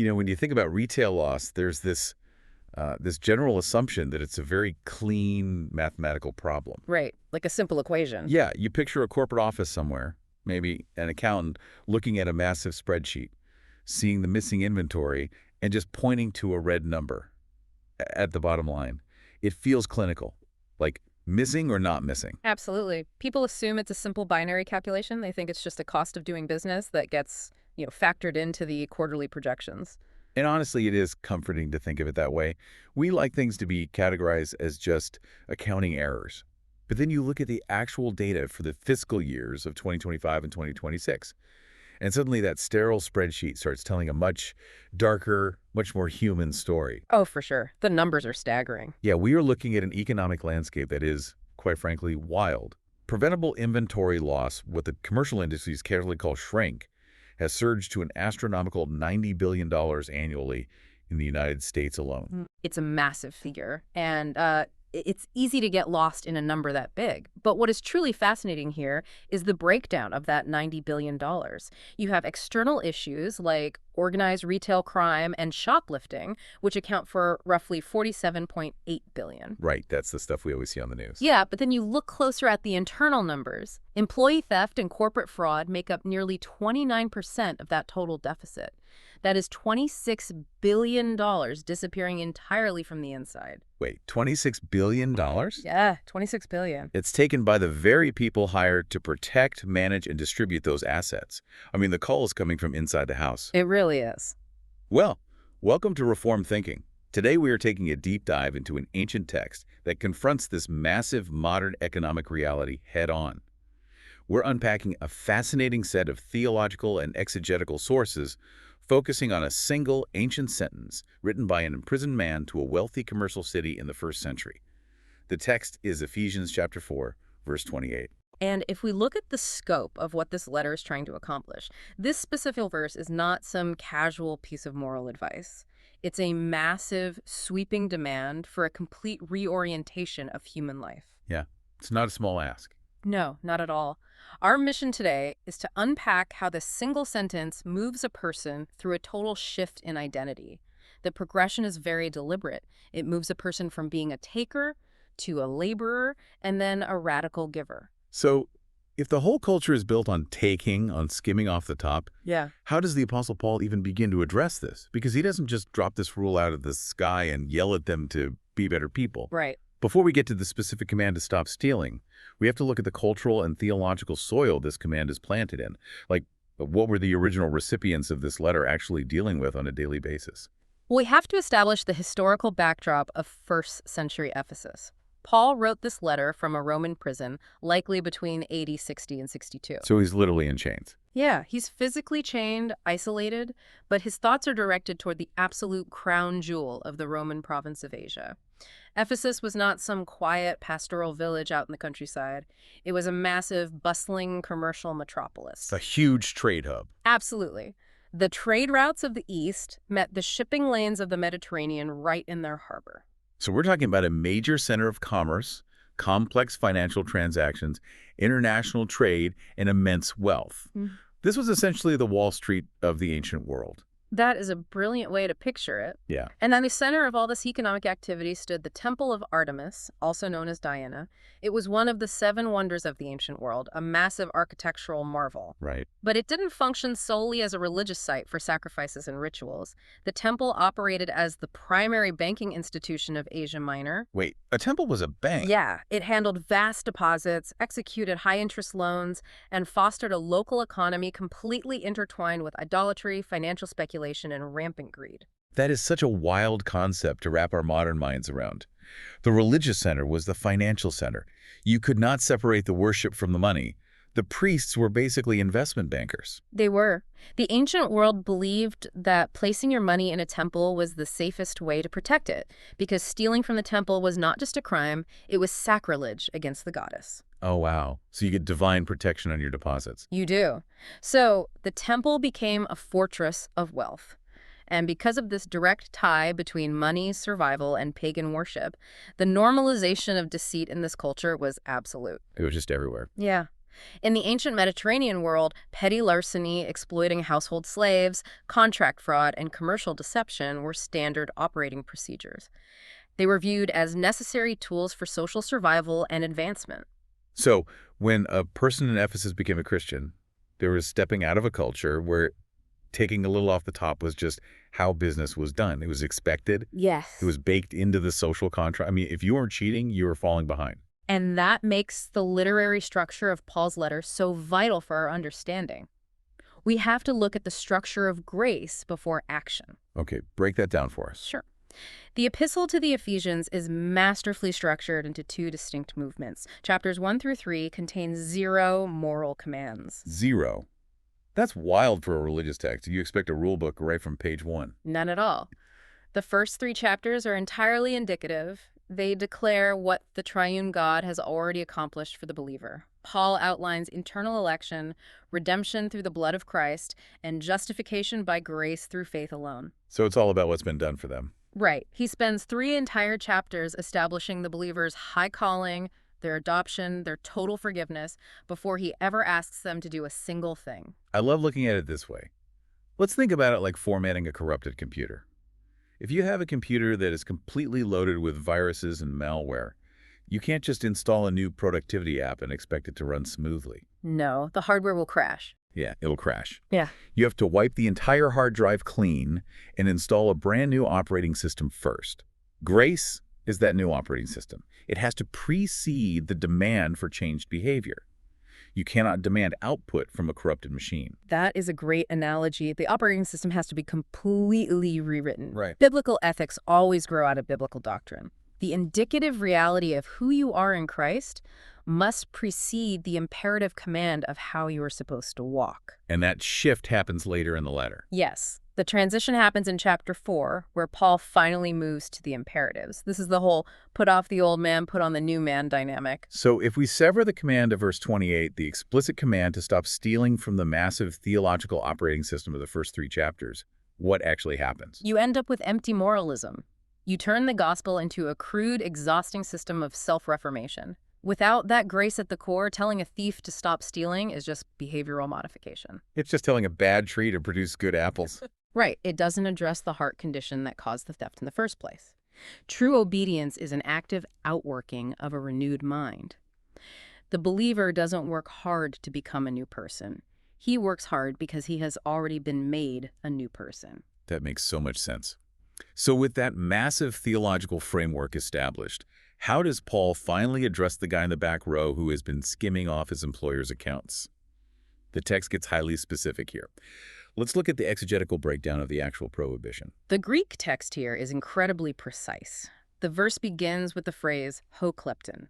When you think about retail loss, there's this general assumption that it's a very clean mathematical problem. Right, like a simple equation. Yeah, you picture a corporate office somewhere, maybe an accountant looking at a massive spreadsheet, seeing the missing inventory, and just pointing to a red number at the bottom line. It feels clinical, like missing or not missing. Absolutely. People assume it's a simple binary calculation. They think it's just a cost of doing business that gets, factored into the quarterly projections. And honestly, it is comforting to think of it that way. We like things to be categorized as just accounting errors. But then you look at the actual data for the fiscal years of 2025 and 2026, and suddenly that sterile spreadsheet starts telling a much darker, much more human story. Oh, for sure. The numbers are staggering. Yeah, we are looking at an economic landscape that is, quite frankly, wild. Preventable inventory loss, what the commercial industries casually call shrink, has surged to an astronomical $90 billion annually in the United States alone. It's a massive figure, and it's easy to get lost in a number that big. But what is truly fascinating here is the breakdown of that $90 billion. You have external issues like organized retail crime and shoplifting, which account for roughly $47.8 billion. Right, that's the stuff we always see on the news. Yeah, but then you look closer at the internal numbers. Employee theft and corporate fraud make up nearly 29% of that total deficit. That is $26 billion disappearing entirely from the inside. Wait, $26 billion? Yeah, $26 billion. It's taken by the very people hired to protect, manage, and distribute those assets. I mean, the call is coming from inside the house. It really is. Well, welcome to Reformed Thinking. Today we are taking a deep dive into an ancient text that confronts this massive modern economic reality head-on. We're unpacking a fascinating set of theological and exegetical sources focusing on a single ancient sentence written by an imprisoned man to a wealthy commercial city in the 1st century. The text is Ephesians chapter 4, verse 28. And if we look at the scope of what this letter is trying to accomplish, this specific verse is not some casual piece of moral advice. It's a massive, sweeping demand for a complete reorientation of human life. Yeah, it's not a small ask. No, not at all. Our mission today is to unpack how this single sentence moves a person through a total shift in identity. The progression is very deliberate. It moves a person from being a taker to a laborer and then a radical giver. So, if the whole culture is built on taking, on skimming off the top, Yeah. how does the Apostle Paul even begin to address this? Because he doesn't just drop this rule out of the sky and yell at them to be better people. Right. Before we get to the specific command to stop stealing, we have to look at the cultural and theological soil this command is planted in. Like, what were the original recipients of this letter actually dealing with on a daily basis? We have to establish the historical backdrop of 1st century Ephesus. Paul wrote this letter from a Roman prison, likely between AD 60 and 62. So he's literally in chains. Yeah, he's physically chained, isolated, but his thoughts are directed toward the absolute crown jewel of the Roman province of Asia. Ephesus was not some quiet pastoral village out in the countryside. It was a massive, bustling commercial metropolis. A huge trade hub. Absolutely. The trade routes of the East met the shipping lanes of the Mediterranean right in their harbor. So we're talking about a major center of commerce, complex financial transactions, international trade, and immense wealth. This was essentially the Wall Street of the ancient world. That is a brilliant way to picture it. Yeah. And at the center of all this economic activity stood the Temple of Artemis, also known as Diana. It was one of the 7 wonders of the ancient world, a massive architectural marvel. Right. But it didn't function solely as a religious site for sacrifices and rituals. The temple operated as the primary banking institution of Asia Minor. Wait, a temple was a bank? Yeah, it handled vast deposits, executed high-interest loans, and fostered a local economy completely intertwined with idolatry, financial speculation, and rampant greed. That is such a wild concept to wrap our modern minds around. The religious center was the financial center. You could not separate the worship from the money. The priests were basically investment bankers. They were. The ancient world believed that placing your money in a temple was the safest way to protect it, because stealing from the temple was not just a crime, it was sacrilege against the goddess. Oh, wow. So you get divine protection on your deposits. You do. So the temple became a fortress of wealth. And because of this direct tie between money, survival, and pagan worship, the normalization of deceit in this culture was absolute. It was just everywhere. Yeah. In the ancient Mediterranean world, petty larceny, exploiting household slaves, contract fraud, and commercial deception were standard operating procedures. They were viewed as necessary tools for social survival and advancement. So when a person in Ephesus became a Christian, there was stepping out of a culture where taking a little off the top was just how business was done. It was expected. It Yes. was baked into the social contract. I mean, if you weren't cheating, you were falling behind. And that makes the literary structure of Paul's letter so vital for our understanding. We have to look at the structure of grace before action. Okay, break that down for us. Sure. The epistle to the Ephesians is masterfully structured into two distinct movements. Chapters 1 through 3 contain 0 moral commands. 0. That's wild for a religious text. You expect a rule book right from page 1. None at all. The first 3 chapters are entirely indicative. They declare what the triune God has already accomplished for the believer. Paul outlines eternal election, redemption through the blood of Christ, and justification by grace through faith alone. So it's all about what's been done for them. Right. He spends 3 entire chapters establishing the believer's high calling, their adoption, their total forgiveness, before he ever asks them to do a single thing. I love looking at it this way. Let's think about it like formatting a corrupted computer. If you have a computer that is completely loaded with viruses and malware, you can't just install a new productivity app and expect it to run smoothly. No, the hardware will crash. Yeah, it'll crash. Yeah. You have to wipe the entire hard drive clean and install a brand new operating system first. Grace is that new operating system. It has to precede the demand for changed behavior. You cannot demand output from a corrupted machine. That is a great analogy. The operating system has to be completely rewritten. Right. Biblical ethics always grow out of biblical doctrine. The indicative reality of who you are in Christ must precede the imperative command of how you are supposed to walk. And that shift happens later in the letter. Yes. The transition happens in chapter 4, where Paul finally moves to the imperatives. This is the whole put off the old man, put on the new man dynamic. So if we sever the command of verse 28, the explicit command to stop stealing from the massive theological operating system of the first 3 chapters, what actually happens? You end up with empty moralism. You turn the gospel into a crude, exhausting system of self-reformation. Without that grace at the core, telling a thief to stop stealing is just behavioral modification. It's just telling a bad tree to produce good apples. Right. It doesn't address the heart condition that caused the theft in the first place. True obedience is an active outworking of a renewed mind. The believer doesn't work hard to become a new person. He works hard because he has already been made a new person. That makes so much sense. So with that massive theological framework established, how does Paul finally address the guy in the back row who has been skimming off his employer's accounts? The text gets highly specific here. Let's look at the exegetical breakdown of the actual prohibition. The Greek text here is incredibly precise. The verse begins with the phrase hoklepton.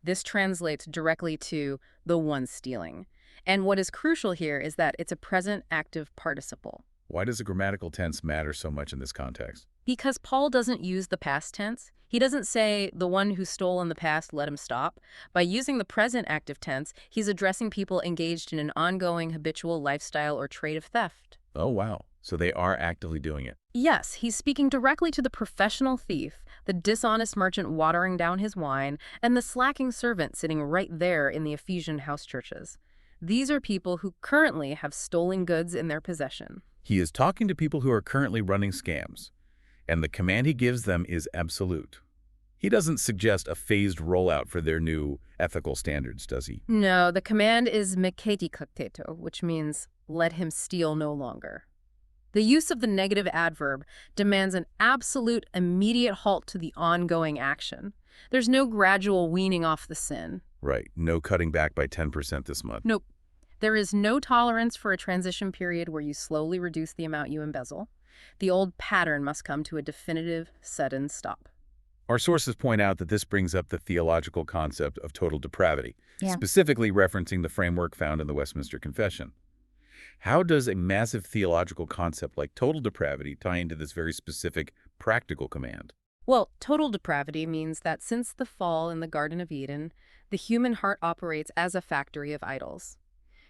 This translates directly to the one stealing. And what is crucial here is that it's a present active participle. Why does the grammatical tense matter so much in this context? Because Paul doesn't use the past tense. He doesn't say, the one who stole in the past, let him stop. By using the present active tense, he's addressing people engaged in an ongoing habitual lifestyle or trait of theft. Oh, wow. So they are actively doing it. Yes, he's speaking directly to the professional thief, the dishonest merchant watering down his wine, and the slacking servant sitting right there in the Ephesian house churches. These are people who currently have stolen goods in their possession. He is talking to people who are currently running scams, and the command he gives them is absolute. He doesn't suggest a phased rollout for their new ethical standards, does he? No, the command is meketi kakteto, which means let him steal no longer. The use of the negative adverb demands an absolute immediate halt to the ongoing action. There's no gradual weaning off the sin. Right. No cutting back by 10% this month. Nope. There is no tolerance for a transition period where you slowly reduce the amount you embezzle. The old pattern must come to a definitive, sudden stop. Our sources point out that this brings up the theological concept of total depravity, specifically referencing the framework found in the Westminster Confession. How does a massive theological concept like total depravity tie into this very specific practical command? Well, total depravity means that since the fall in the Garden of Eden, the human heart operates as a factory of idols.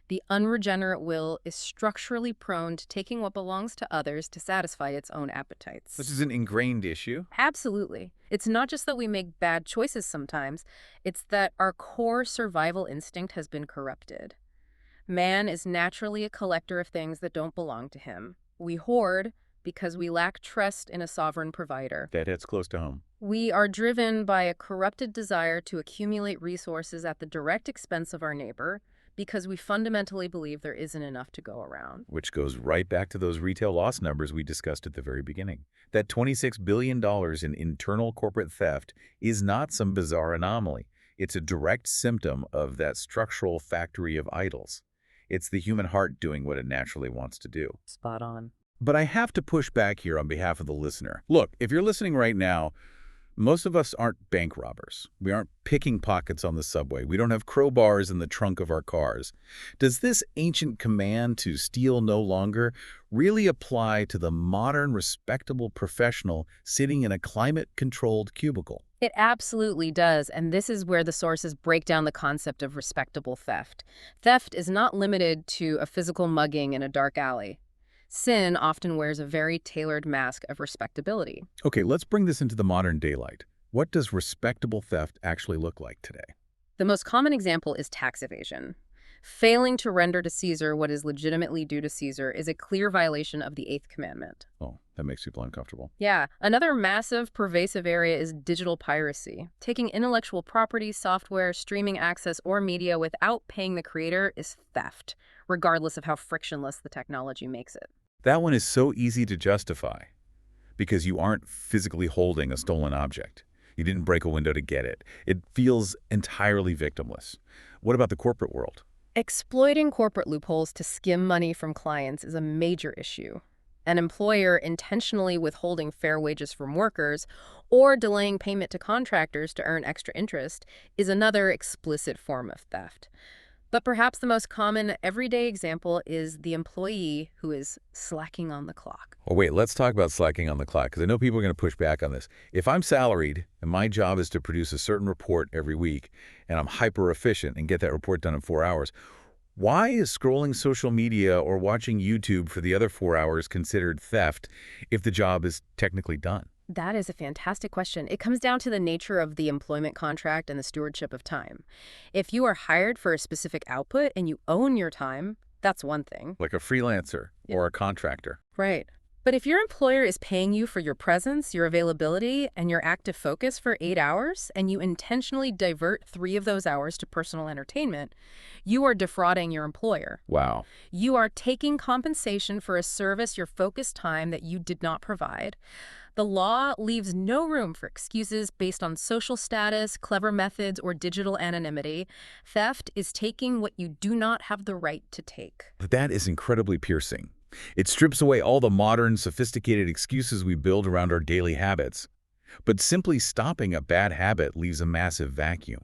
The unregenerate will is structurally prone to taking what belongs to others to satisfy its own appetites. This is an ingrained issue. Absolutely. It's not just that we make bad choices sometimes, it's that our core survival instinct has been corrupted. Man is naturally a collector of things that don't belong to him. We hoard because we lack trust in a sovereign provider. That hits close to home. We are driven by a corrupted desire to accumulate resources at the direct expense of our neighbor because we fundamentally believe there isn't enough to go around. Which goes right back to those retail loss numbers we discussed at the very beginning. That $26 billion in internal corporate theft is not some bizarre anomaly. It's a direct symptom of that structural factory of idols. It's the human heart doing what it naturally wants to do. Spot on. But I have to push back here on behalf of the listener. Look, if you're listening right now, most of us aren't bank robbers. We aren't picking pockets on the subway. We don't have crowbars in the trunk of our cars. Does this ancient command to steal no longer really apply to the modern, respectable professional sitting in a climate-controlled cubicle? It absolutely does, and this is where the sources break down the concept of respectable theft. Theft is not limited to a physical mugging in a dark alley. Sin often wears a very tailored mask of respectability. Okay, let's bring this into the modern daylight. What does respectable theft actually look like today? The most common example is tax evasion. Failing to render to Caesar what is legitimately due to Caesar is a clear violation of the Eighth Commandment. Oh, that makes people uncomfortable. Yeah, another massive, pervasive area is digital piracy. Taking intellectual property, software, streaming access, or media without paying the creator is theft, regardless of how frictionless the technology makes it. That one is so easy to justify because you aren't physically holding a stolen object. You didn't break a window to get it. It feels entirely victimless. What about the corporate world? Exploiting corporate loopholes to skim money from clients is a major issue. An employer intentionally withholding fair wages from workers or delaying payment to contractors to earn extra interest is another explicit form of theft. But perhaps the most common everyday example is the employee who is slacking on the clock. Oh, wait, let's talk about slacking on the clock, because I know people are going to push back on this. If I'm salaried and my job is to produce a certain report every week, and I'm hyper efficient and get that report done in 4 hours, why is scrolling social media or watching YouTube for the other 4 hours considered theft if the job is technically done? That is a fantastic question. It comes down to the nature of the employment contract and the stewardship of time. If you are hired for a specific output and you own your time, that's one thing. Like a freelancer or a contractor. Right. But if your employer is paying you for your presence, your availability, and your active focus for 8 hours, and you intentionally divert 3 of those hours to personal entertainment, you are defrauding your employer. Wow. You are taking compensation for a service, your focused time that you did not provide. The law leaves no room for excuses based on social status, clever methods, or digital anonymity. Theft is taking what you do not have the right to take. That is incredibly piercing. It strips away all the modern, sophisticated excuses we build around our daily habits. But simply stopping a bad habit leaves a massive vacuum.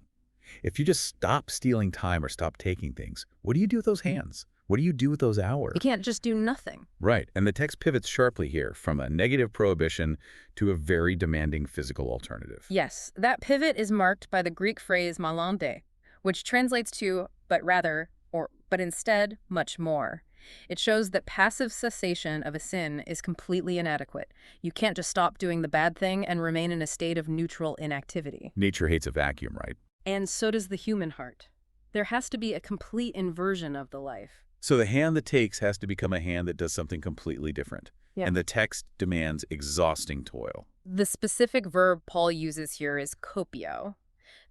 If you just stop stealing time or stop taking things, what do you do with those hands? What do you do with those hours? You can't just do nothing. Right, and the text pivots sharply here from a negative prohibition to a very demanding physical alternative. Yes, that pivot is marked by the Greek phrase malande, which translates to but rather, or but instead, much more. It shows that passive cessation of a sin is completely inadequate. You can't just stop doing the bad thing and remain in a state of neutral inactivity. Nature hates a vacuum, right? And so does the human heart. There has to be a complete inversion of the life. So the hand that takes has to become a hand that does something completely different. Yeah. And the text demands exhausting toil. The specific verb Paul uses here is kopio.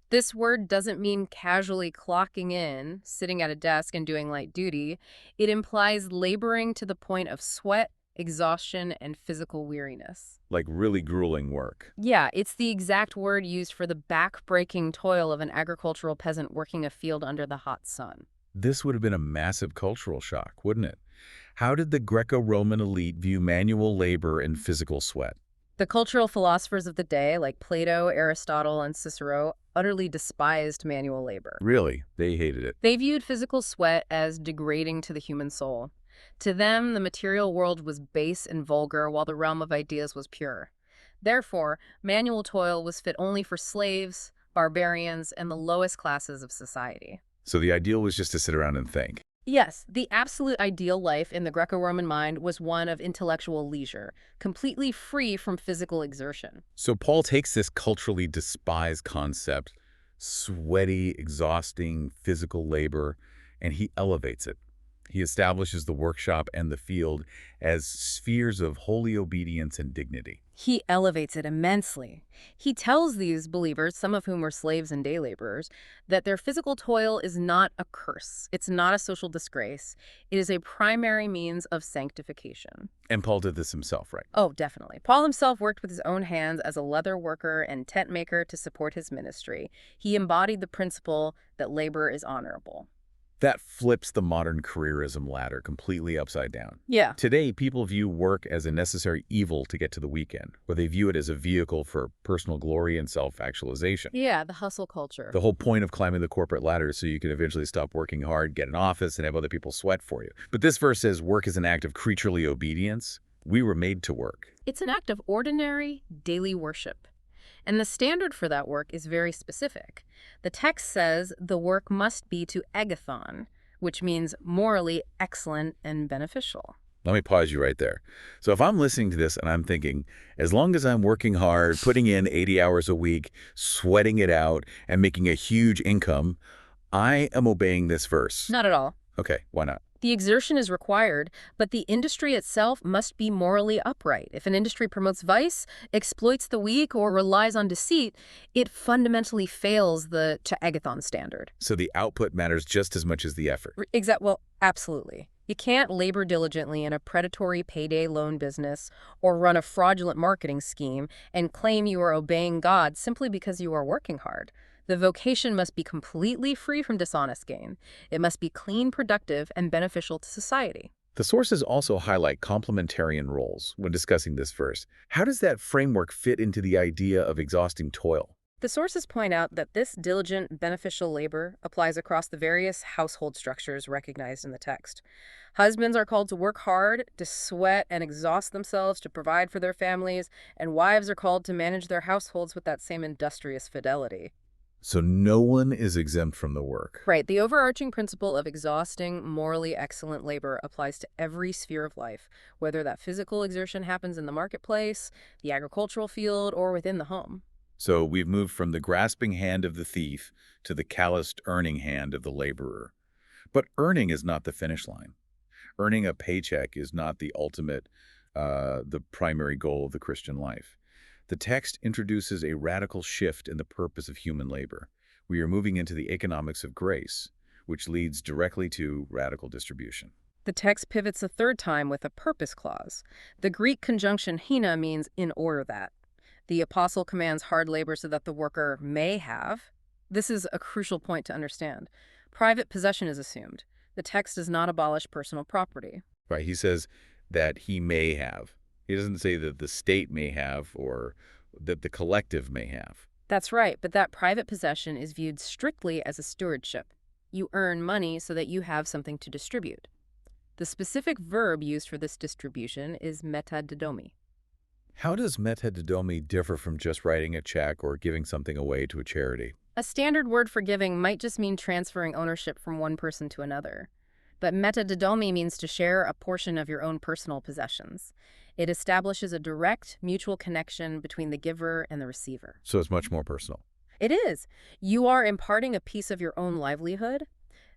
This word doesn't mean casually clocking in, sitting at a desk and doing light duty. It implies laboring to the point of sweat, exhaustion, and physical weariness. Like really grueling work. Yeah, it's the exact word used for the back-breaking toil of an agricultural peasant working a field under the hot sun. This would have been a massive cultural shock, wouldn't it? How did the Greco-Roman elite view manual labor and physical sweat? The cultural philosophers of the day, like Plato, Aristotle, and Cicero, utterly despised manual labor. Really? They hated it. They viewed physical sweat as degrading to the human soul. To them, the material world was base and vulgar, while the realm of ideas was pure. Therefore, manual toil was fit only for slaves, barbarians, and the lowest classes of society. So the ideal was just to sit around and think. Yes, the absolute ideal life in the Greco-Roman mind was one of intellectual leisure, completely free from physical exertion. So Paul takes this culturally despised concept, sweaty, exhausting physical labor, and he elevates it. He establishes the workshop and the field as spheres of holy obedience and dignity. He elevates it immensely. He tells these believers, some of whom were slaves and day laborers, that their physical toil is not a curse. It's not a social disgrace. It is a primary means of sanctification. And Paul did this himself, right? Oh, definitely. Paul himself worked with his own hands as a leather worker and tent maker to support his ministry. He embodied the principle that labor is honorable. That flips the modern careerism ladder completely upside down. Yeah. Today, people view work as a necessary evil to get to the weekend, or they view it as a vehicle for personal glory and self-actualization. Yeah, the hustle culture. The whole point of climbing the corporate ladder is so you can eventually stop working hard, get an office, and have other people sweat for you. But this verse says work is an act of creaturely obedience. We were made to work. It's an act of ordinary, daily worship. And the standard for that work is very specific. The text says the work must be to agathon, which means morally excellent and beneficial. Let me pause you right there. So if I'm listening to this and I'm thinking, as long as I'm working hard, putting in 80 hours a week, sweating it out, and making a huge income, I am obeying this verse. Not at all. Okay, why not? The exertion is required, but the industry itself must be morally upright. If an industry promotes vice, exploits the weak, or relies on deceit, it fundamentally fails the to agathon standard. So the output matters just as much as the effort. Well, absolutely. You can't labor diligently in a predatory payday loan business or run a fraudulent marketing scheme and claim you are obeying God simply because you are working hard. The vocation must be completely free from dishonest gain. It must be clean, productive, and beneficial to society. The sources also highlight complementarian roles when discussing this verse. How does that framework fit into the idea of exhausting toil? The sources point out that this diligent, beneficial labor applies across the various household structures recognized in the text. Husbands are called to work hard, to sweat and exhaust themselves to provide for their families, and wives are called to manage their households with that same industrious fidelity. So no one is exempt from the work. Right. The overarching principle of exhausting, morally excellent labor applies to every sphere of life, whether that physical exertion happens in the marketplace, the agricultural field, or within the home. So we've moved from the grasping hand of the thief to the calloused earning hand of the laborer. But earning is not the finish line. Earning a paycheck is not the ultimate, the primary goal of the Christian life. The text introduces a radical shift in the purpose of human labor. We are moving into the economics of grace, which leads directly to radical distribution. The text pivots a third time with a purpose clause. The Greek conjunction hina means in order that. The apostle commands hard labor so that the worker may have. This is a crucial point to understand. Private possession is assumed. The text does not abolish personal property. Right? He says that he may have. He doesn't say that the state may have or that the collective may have. That's right, but that private possession is viewed strictly as a stewardship. You earn money so that you have something to distribute. The specific verb used for this distribution is metadidomi. How does metadidomi differ from just writing a check or giving something away to a charity? A standard word for giving might just mean transferring ownership from one person to another. But metadidomi means to share a portion of your own personal possessions. It establishes a direct, mutual connection between the giver and the receiver. So it's much more personal. It is. You are imparting a piece of your own livelihood,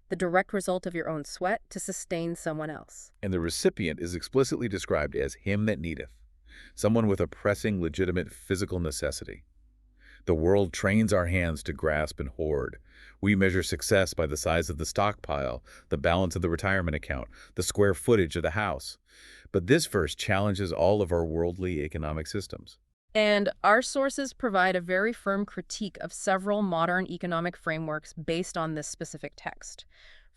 the direct result of your own sweat, to sustain someone else. And the recipient is explicitly described as him that needeth, someone with a pressing, legitimate physical necessity. The world trains our hands to grasp and hoard. We measure success by the size of the stockpile, the balance of the retirement account, the square footage of the house. But this verse challenges all of our worldly economic systems. And our sources provide a very firm critique of several modern economic frameworks based on this specific text.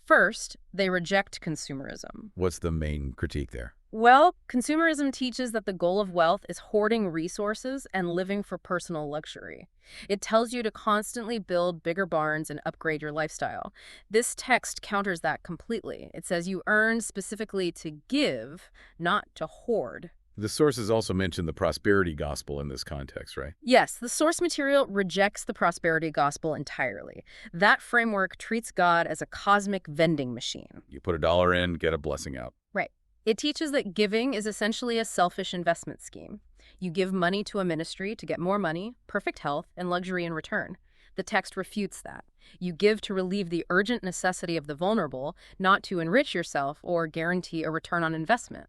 First, they reject consumerism. What's the main critique there? Well, consumerism teaches that the goal of wealth is hoarding resources and living for personal luxury. It tells you to constantly build bigger barns and upgrade your lifestyle. This text counters that completely. It says you earn specifically to give, not to hoard. The sources also mention the prosperity gospel in this context, right? Yes, the source material rejects the prosperity gospel entirely. That framework treats God as a cosmic vending machine. You put $1 in, get a blessing out. Right. It teaches that giving is essentially a selfish investment scheme. You give money to a ministry to get more money, perfect health, and luxury in return. The text refutes that. You give to relieve the urgent necessity of the vulnerable, not to enrich yourself or guarantee a return on investment.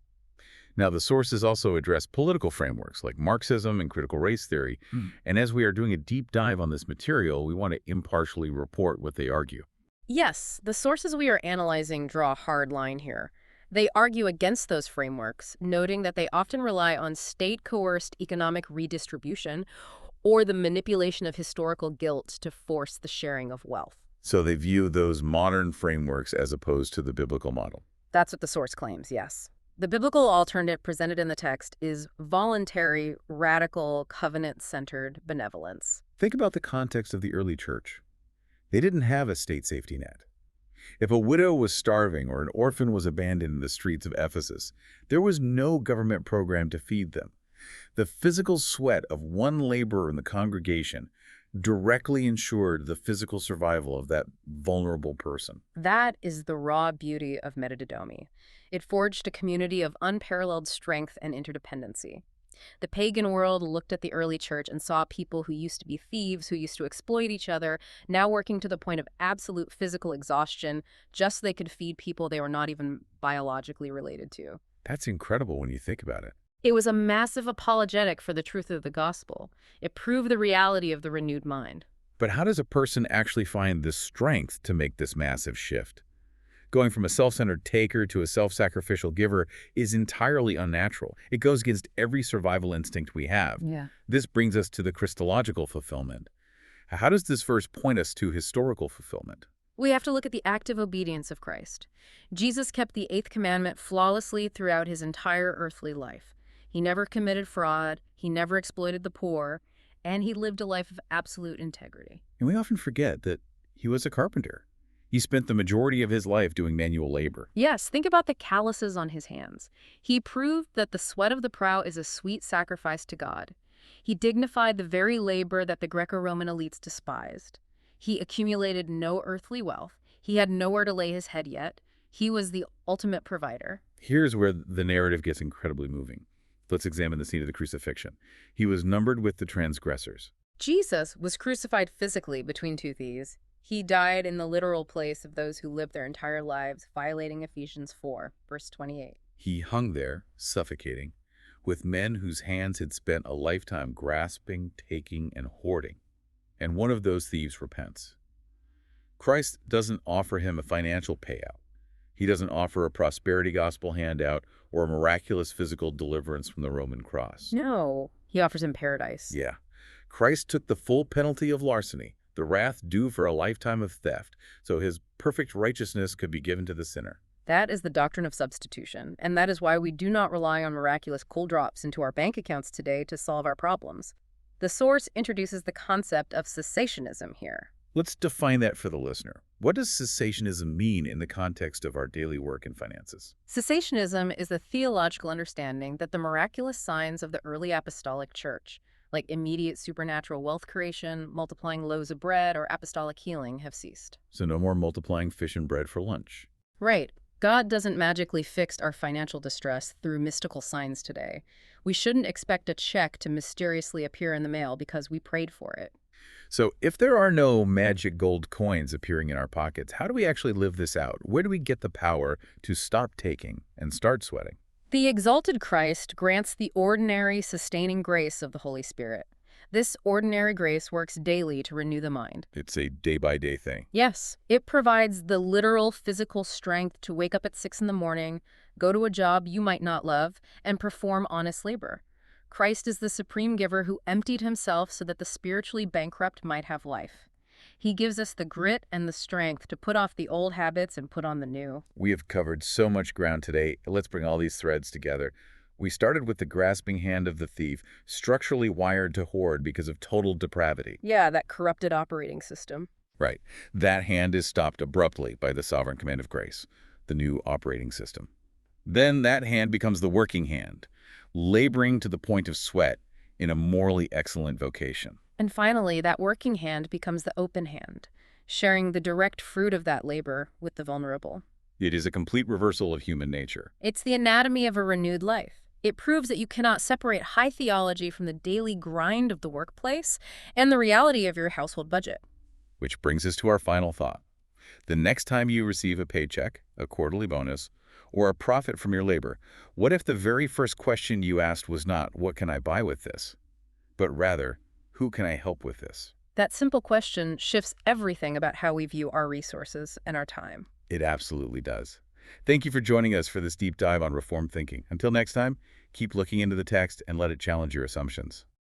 Now, the sources also address political frameworks like Marxism and critical race theory, and as we are doing a deep dive on this material, we want to impartially report what they argue. Yes, the sources we are analyzing draw a hard line here. They argue against those frameworks, noting that they often rely on state-coerced economic redistribution or the manipulation of historical guilt to force the sharing of wealth. So they view those modern frameworks as opposed to the biblical model. That's what the source claims, yes. The biblical alternative presented in the text is voluntary, radical, covenant-centered benevolence. Think about the context of the early church. They didn't have a state safety net. If a widow was starving or an orphan was abandoned in the streets of Ephesus, there was no government program to feed them. The physical sweat of one laborer in the congregation directly ensured the physical survival of that vulnerable person. That is the raw beauty of metadidomi. It forged a community of unparalleled strength and interdependency. The pagan world looked at the early church and saw people who used to be thieves, who used to exploit each other, now working to the point of absolute physical exhaustion just so they could feed people they were not even biologically related to. That's incredible when you think about it. It was a massive apologetic for the truth of the gospel. It proved the reality of the renewed mind. But how does a person actually find the strength to make this massive shift? Going from a self-centered taker to a self-sacrificial giver is entirely unnatural. It goes against every survival instinct we have. Yeah. This brings us to the Christological fulfillment. How does this verse point us to historical fulfillment? We have to look at the active obedience of Christ. Jesus kept the 8th commandment flawlessly throughout his entire earthly life. He never committed fraud, he never exploited the poor, and he lived a life of absolute integrity. And we often forget that he was a carpenter. He spent the majority of his life doing manual labor. Yes, think about the calluses on his hands. He proved that the sweat of the prow is a sweet sacrifice to God. He dignified the very labor that the Greco-Roman elites despised. He accumulated no earthly wealth. He had nowhere to lay his head yet. He was the ultimate provider. Here's where the narrative gets incredibly moving. Let's examine the scene of the crucifixion. He was numbered with the transgressors. Jesus was crucified physically between two thieves. He died in the literal place of those who lived their entire lives violating Ephesians 4, verse 28. He hung there, suffocating, with men whose hands had spent a lifetime grasping, taking, and hoarding. And one of those thieves repents. Christ doesn't offer him a financial payout. He doesn't offer a prosperity gospel handout or a miraculous physical deliverance from the Roman cross. No, he offers him paradise. Yeah. Christ took the full penalty of larceny, the wrath due for a lifetime of theft, so his perfect righteousness could be given to the sinner. That is the doctrine of substitution, and that is why we do not rely on miraculous cool drops into our bank accounts today to solve our problems. The source introduces the concept of cessationism here. Let's define that for the listener. What does cessationism mean in the context of our daily work and finances? Cessationism is the theological understanding that the miraculous signs of the early apostolic church, like immediate supernatural wealth creation, multiplying loaves of bread, or apostolic healing, have ceased. So no more multiplying fish and bread for lunch. Right. God doesn't magically fix our financial distress through mystical signs today. We shouldn't expect a check to mysteriously appear in the mail because we prayed for it. So if there are no magic gold coins appearing in our pockets, how do we actually live this out? Where do we get the power to stop taking and start sweating? The exalted Christ grants the ordinary, sustaining grace of the Holy Spirit. This ordinary grace works daily to renew the mind. It's a day-by-day thing. Yes, it provides the literal physical strength to wake up at 6 in the morning, go to a job you might not love, and perform honest labor. Christ is the supreme giver who emptied himself so that the spiritually bankrupt might have life. He gives us the grit and the strength to put off the old habits and put on the new. We have covered so much ground today. Let's bring all these threads together. We started with the grasping hand of the thief, structurally wired to hoard because of total depravity. Yeah, that corrupted operating system. Right. That hand is stopped abruptly by the sovereign command of grace, the new operating system. Then that hand becomes the working hand. laboring to the point of sweat in a morally excellent vocation. And finally, that working hand becomes the open hand, sharing the direct fruit of that labor with the vulnerable. It is a complete reversal of human nature. It's the anatomy of a renewed life. It proves that you cannot separate high theology from the daily grind of the workplace and the reality of your household budget. Which brings us to our final thought. The next time you receive a paycheck, a quarterly bonus, or a profit from your labor, what if the very first question you asked was not, "What can I buy with this?" but rather, "Who can I help with this?" That simple question shifts everything about how we view our resources and our time. It absolutely does. Thank you for joining us for this deep dive on Reformed thinking. Until next time, keep looking into the text and let it challenge your assumptions.